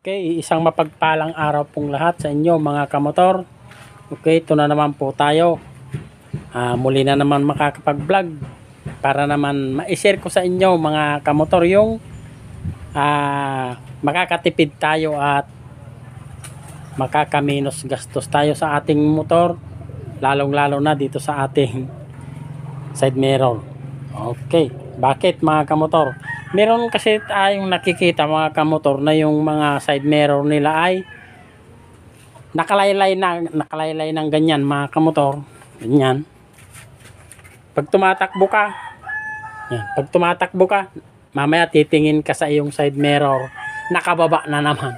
Okay, isang mapagpalang araw pong lahat sa inyo mga kamotor. Okay, ito na naman po tayo. Muli na naman makakapag-vlog para naman ma-share ko sa inyo mga kamotor yung makakatipid tayo at makakaminos gastos tayo sa ating motor, lalong-lalo na dito sa ating side mirror. Okay, bakit mga kamotor? Meron kasi tayong nakikita mga kamotor na yung mga side mirror nila ay nakalaylay ng ganyan mga kamotor. Ganyan. Pag tumatakbo ka, yan, pag tumatakbo ka, mamaya titingin ka sa iyong side mirror, nakababa na naman.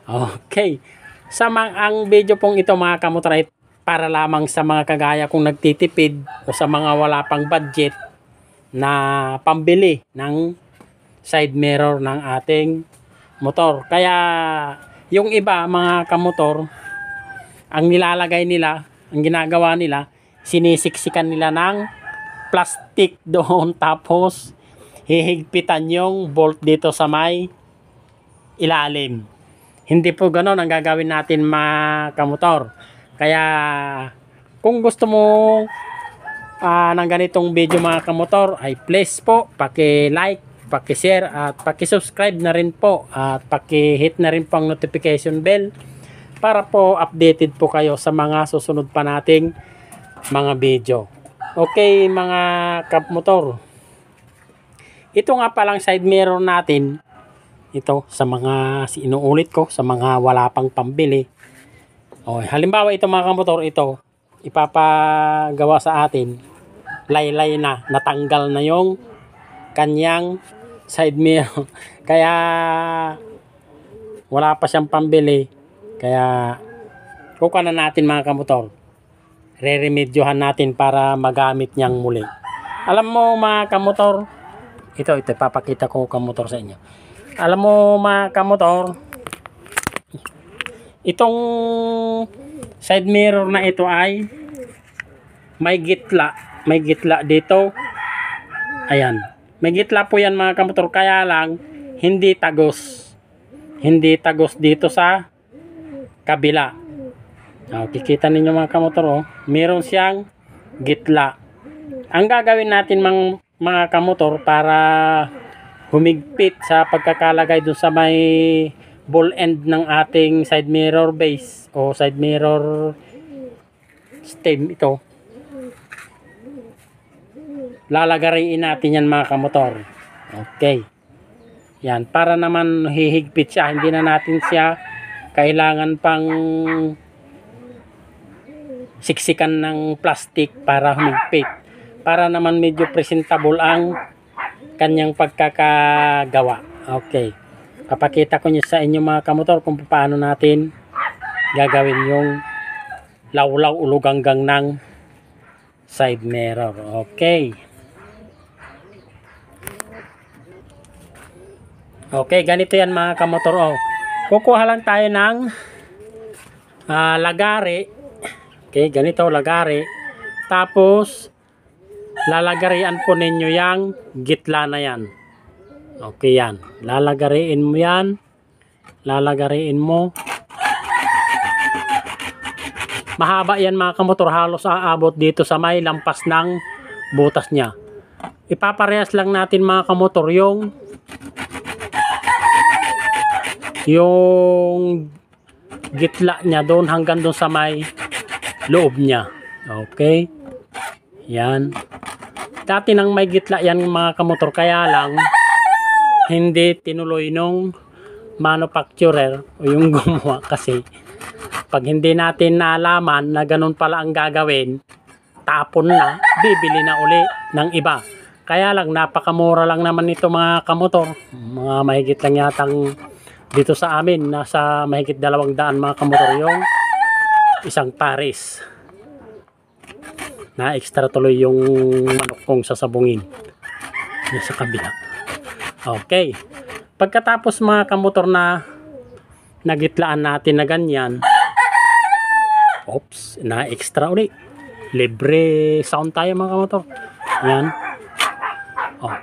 Okay. Ang video pong ito mga kamotor ay para lamang sa mga kagaya kung nagtitipid o sa mga wala pang budget na pambili ng side mirror ng ating motor. Kaya yung iba mga kamotor, ang nilalagay nila, ang ginagawa nila, sinisiksikan nila ng plastic doon tapos hihigpitan yung bolt dito sa may ilalim. Hindi po ganoon ang gagawin natin mga kamotor. Kaya kung gusto mo ng ganitong video mga kamotor, ay please po paki-like, paki-share at paki-subscribe na rin po at paki-hit na rin po ang notification bell para po updated po kayo sa mga susunod pa nating mga video. Okay mga kamotor, ito nga palang side mirror natin, ito sa mga inuulit ko sa mga wala pang pambili. Halimbawa ito mga kamotor, ito ipapagawa sa atin, laylay na, natanggal na yung kanyang side mirror. Kaya wala pa siyang pambili. Kaya kukuha na natin mga kamotor. Re-remedyohan natin para magamit niyang muli. Alam mo mga kamotor, ito papakita ko kamotor sa inyo. Alam mo mga kamotor, itong side mirror na ito ay may gitla dito. Ayan. May gitla po yan mga kamotor, kaya lang hindi tagos. Hindi tagos dito sa kabila. Kikita ninyo mga kamotor, meron siyang gitla. Ang gagawin natin mga kamotor para humigpit sa pagkakalagay dun sa may ball end ng ating side mirror base o side mirror stem, ito lalagariin natin yan mga kamotor. Okay, yan, para naman hihigpit siya, hindi na natin siya kailangan pang siksikan ng plastic para humigpit, para naman medyo presentable ang kanyang pagkakagawa. Okay, papakita ko niyo sa inyo mga kamotor kung paano natin gagawin yung lawlaw uluganggang ng side mirror. Okay, ganito yan mga kamotor. Kukuha lang tayo ng lagari. Okay, ganito lagari. Tapos lalagarian po ninyo yung gitla na yan. Okay, yan. Lalagariin mo yan. Lalagariin mo. Mahaba yan mga kamotor. Halos aabot dito sa may lampas ng butas niya. Ipaparehas lang natin mga kamotor yung gitla niya doon hanggang doon sa may loob niya. Okay. Yan. Dati nang may gitla yan mga kamotor, kaya lang hindi tinuloy nung manufacturer o yung gumawa, kasi pag hindi natin naalaman na ganun pala ang gagawin, tapon na, bibili na uli ng iba. Kaya lang napakamura lang naman ito mga kamotor. Mga mahigit lang yatang dito sa amin, nasa mahigit 200 mga kamotor yung isang pares. Na extra tuloy yung manok kong sasabungin sa kabila. Okay, pagkatapos mga kamotor na nagitlaan natin na ganyan, oops, na extra ulit, libre sound tayo mga kamotor. Yan.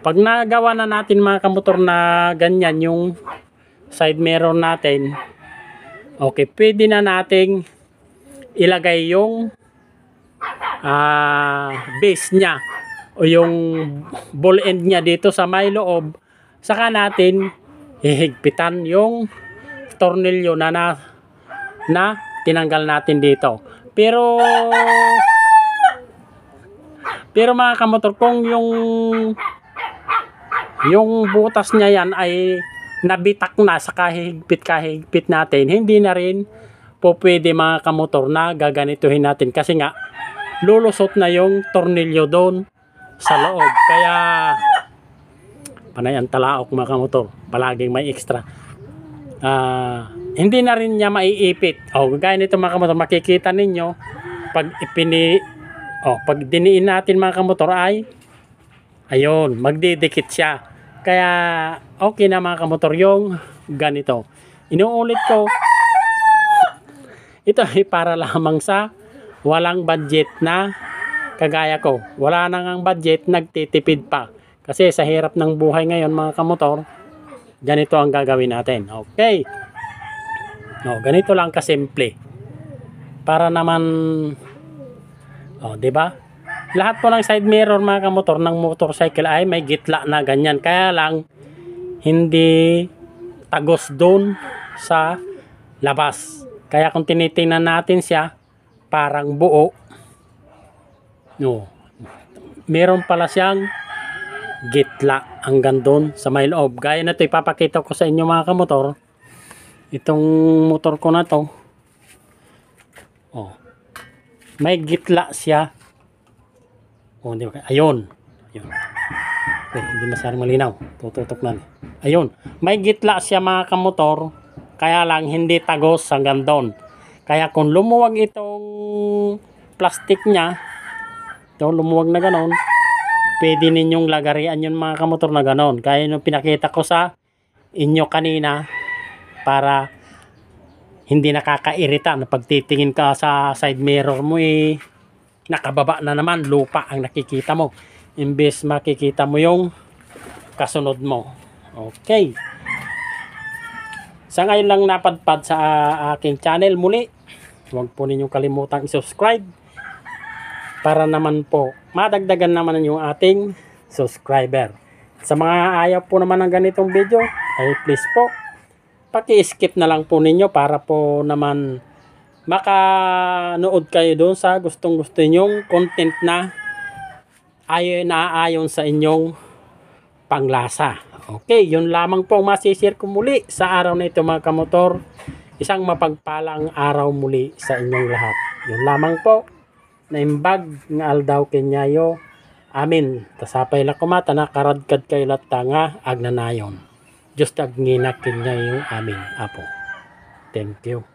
Pag nagawa na natin mga kamotor na ganyan yung side mirror natin, okay, pwede na nating ilagay yung base niya o yung ball end niya dito sa may loob. Saka natin hihigpitan yung tornilyo na tinanggal natin dito. Pero mga kamotor, kung yung butas niya yan ay nabitak na sa kahigpit natin, hindi na rin po pwede mga kamotor na gaganituhin natin, kasi nga lulusot na yung tornilyo doon sa loob. Kaya panay ang talaok mga kamotor, palaging may extra. Hindi na rin niya maiipit. Gaya nito mga kamotor, makikita ninyo pag pag diniin natin mga kamotor ay ayun, magdidikit siya. Kaya okay na mga kamotor yung ganito. Inuulit ko, ito ay para lamang sa walang budget na kagaya ko. Wala na ngang budget, nagtitipid pa. Kasi sa hirap ng buhay ngayon mga kamotor, ganito ang gagawin natin. Okay. Ganito lang kasimple. Para naman, di ba? Lahat po ng side mirror mga kamotor ng motorcycle ay may gitla na ganyan. Kaya lang, hindi tagos doon sa labas. Kaya kung tinitingnan natin siya, parang buo. Meron pala siyang gitla hanggang doon sa may loob. Gaya na ito, ipapakita ko sa inyo mga kamotor. Itong motor ko na to, may gitla siya. Di ba? Ayun. Hindi masyadong malinaw. Tututok na. Ayun. May gitla siya mga kamotor. Kaya lang hindi tagos hanggang doon. Kaya kung lumuwag itong plastic niya, lumuwag na ganon, pwede ninyong lagarian yun mga kamotor na ganon. Kaya yung pinakita ko sa inyo kanina, para hindi nakakairita na pagtitingin ka sa side mirror mo, nakababa na naman, lupa ang nakikita mo, imbes makikita mo yung kasunod mo. Okay, sa ngayon lang napadpad sa aking channel muli, huwag po ninyong kalimutang i-subscribe para naman po madagdagan naman yung ating subscriber. Sa mga ayaw po naman ng ganitong video, ay please po paki-skip na lang po ninyo para po naman makanood kayo doon sa gustong-gusto nyong content na naayon sa inyong panglasa. Okay, yun lamang po masishare ko muli sa araw na ito mga kamotor. Isang mapagpalang araw muli sa inyong lahat. Yun lamang po, naimbag nga aldaw kenyayo. Amin. Tasapay la kumata na karadkad kayo latta nga agnanayon. Diyos tag nginakin niya yung amin apo. Thank you.